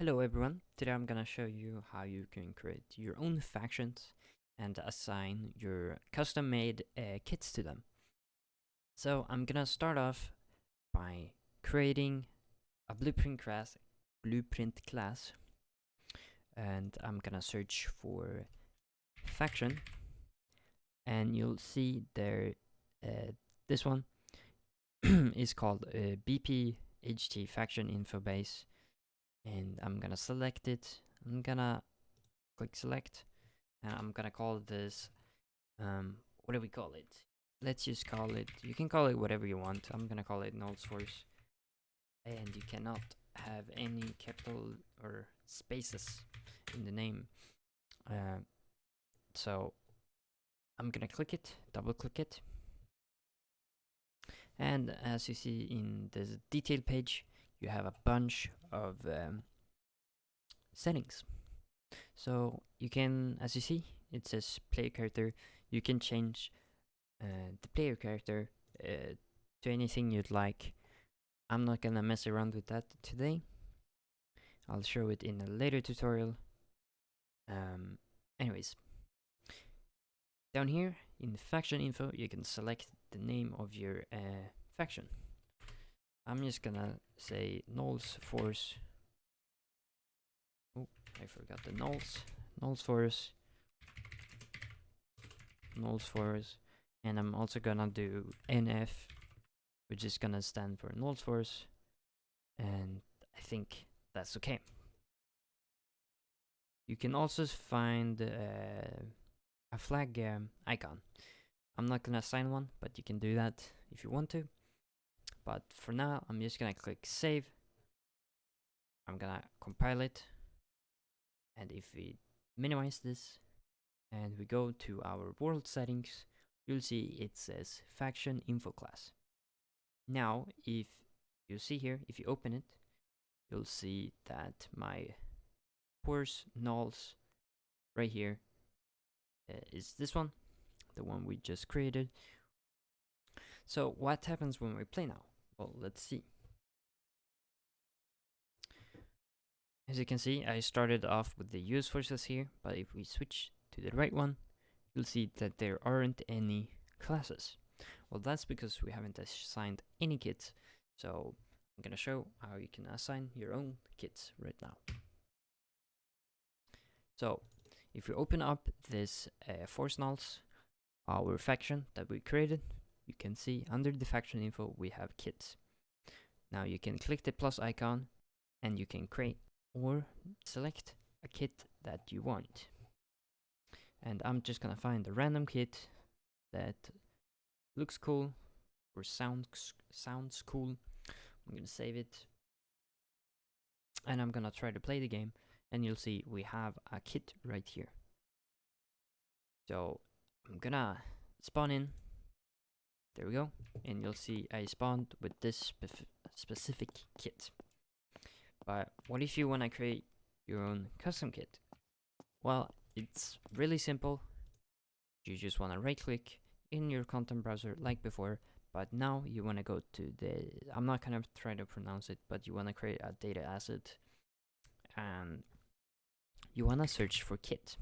Hello everyone, today I'm gonna show you how you can create your own factions and assign your custom made kits to them. So I'm gonna start off by creating a blueprint class, and I'm gonna search for faction, and you'll see there this one is called BPHT faction info base, and I'm gonna select it. I'm gonna click select, and I'm gonna call this what do we call it? Let's just call it, you can call it whatever you want. I'm gonna call it null source, and you cannot have any capital or spaces in the name. So I'm gonna click it, double click it, and as you see in the detail page, you have a bunch of settings. So you can, as you see, it says player character. You can change the player character to anything you'd like. I'm not gonna mess around with that today. I'll show it in a later tutorial. Anyways, down here in the faction info, you can select the name of your faction. I'm just gonna say Nulls Force. Oh, I forgot the Nulls. Nulls Force. Nulls Force. And I'm also gonna do NF, which is gonna stand for Nulls Force. And I think that's okay. You can also find a flag icon. I'm not gonna assign one, but you can do that if you want to. But for now, I'm just gonna click save. I'm gonna compile it. And if we minimize this and we go to our world settings, you'll see it says faction info class. Now, if you see here, if you open it, you'll see that my force nulls right here is this one, the one we just created. So what happens when we play now? Well, let's see. As you can see, I started off with the US forces here, but if we switch to the right one, you'll see that there aren't any classes. Well, that's because we haven't assigned any kits, so I'm gonna show how you can assign your own kits right now. So, if you open up this force nulls, our faction that we created, you can see under the faction info we have kits. Now you can click the plus icon and you can create or select a kit that you want. And I'm just gonna find a random kit that looks cool or sounds cool. I'm gonna save it, and I'm gonna try to play the game, and you'll see we have a kit right here. So I'm gonna spawn in. There we go, and you'll see I spawned with this specific kit. But what if you wanna create your own custom kit? Well, it's really simple. You just wanna right click in your content browser like before, but now you wanna go to the, I'm not gonna try to pronounce it, but you wanna create a data asset, and you wanna search for kit.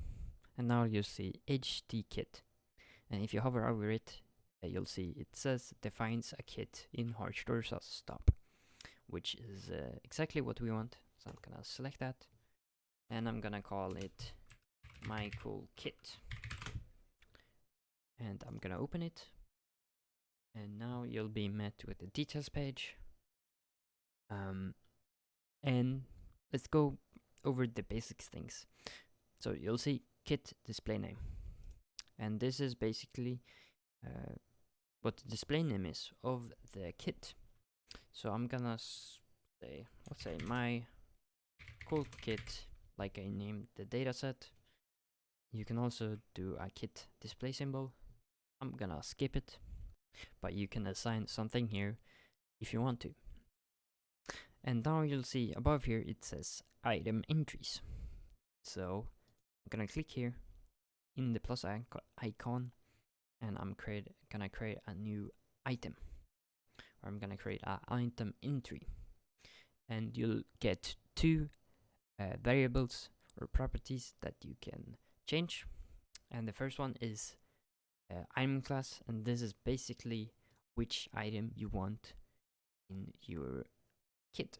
And now you'll see HD kit. And if you hover over it, you'll see it says defines a kit in hard Doorstop, which is exactly what we want. So I'm gonna select that, and I'm gonna call it my cool kit, and I'm gonna open it, and now you'll be met with the details page. And let's go over the basics things. So you'll see kit display name, and this is basically what the display name is of the kit. So I'm gonna say, let's say my cool kit, like I named the dataset. You can also do a kit display symbol. I'm gonna skip it, but you can assign something here if you want to. And now you'll see above here it says item entries. So I'm gonna click here in the plus icon, and I'm gonna create a new item, or I'm gonna create an item entry, and you'll get two variables or properties that you can change. And the first one is item class, and this is basically which item you want in your kit.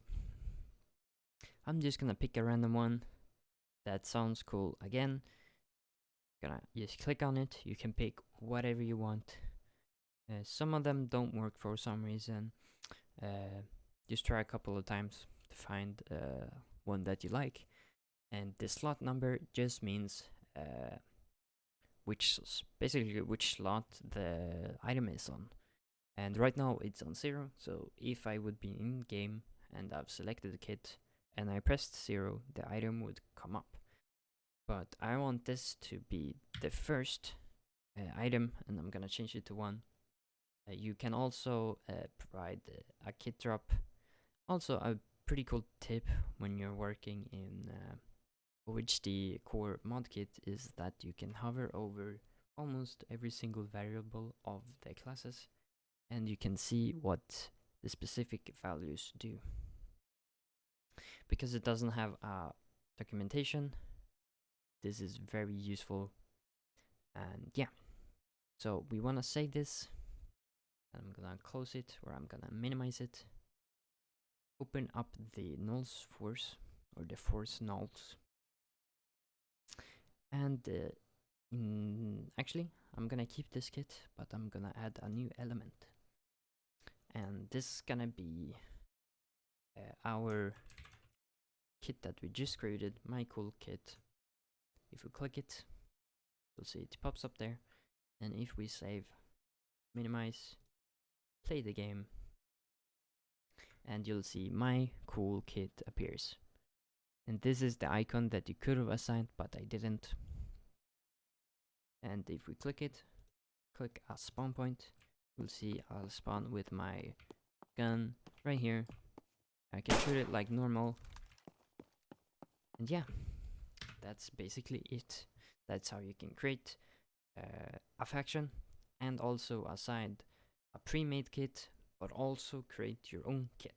I'm just gonna pick a random one that sounds cool. Again, gonna just click on it. You can pick whatever you want. Some of them don't work for some reason. Just try a couple of times to find one that you like. And the slot number just means basically which slot the item is on. And right now it's on 0, so if I would be in game and I've selected the kit and I pressed 0, the item would come up. But I want this to be the first item, and I'm gonna change it to 1. You can also provide a kit drop. Also, a pretty cool tip when you're working in OHD core mod kit is that you can hover over almost every single variable of the classes, and you can see what the specific values do. Because it doesn't have a documentation, this is very useful. And yeah, so we want to save this. I'm gonna close it, or I'm gonna minimize it. Open up the nulls force, or the force nulls. And actually, I'm gonna keep this kit, but I'm gonna add a new element. And this is gonna be our kit that we just created, my cool kit. If we click it, you'll see it pops up there. And if we save, minimize, play the game, and you'll see my cool kit appears. And this is the icon that you could have assigned, but I didn't. And if we click it, click a spawn point, you'll see I'll spawn with my gun right here. I can shoot it like normal. And yeah, that's basically it. That's how you can create a faction and also assign a pre-made kit, but also create your own kit.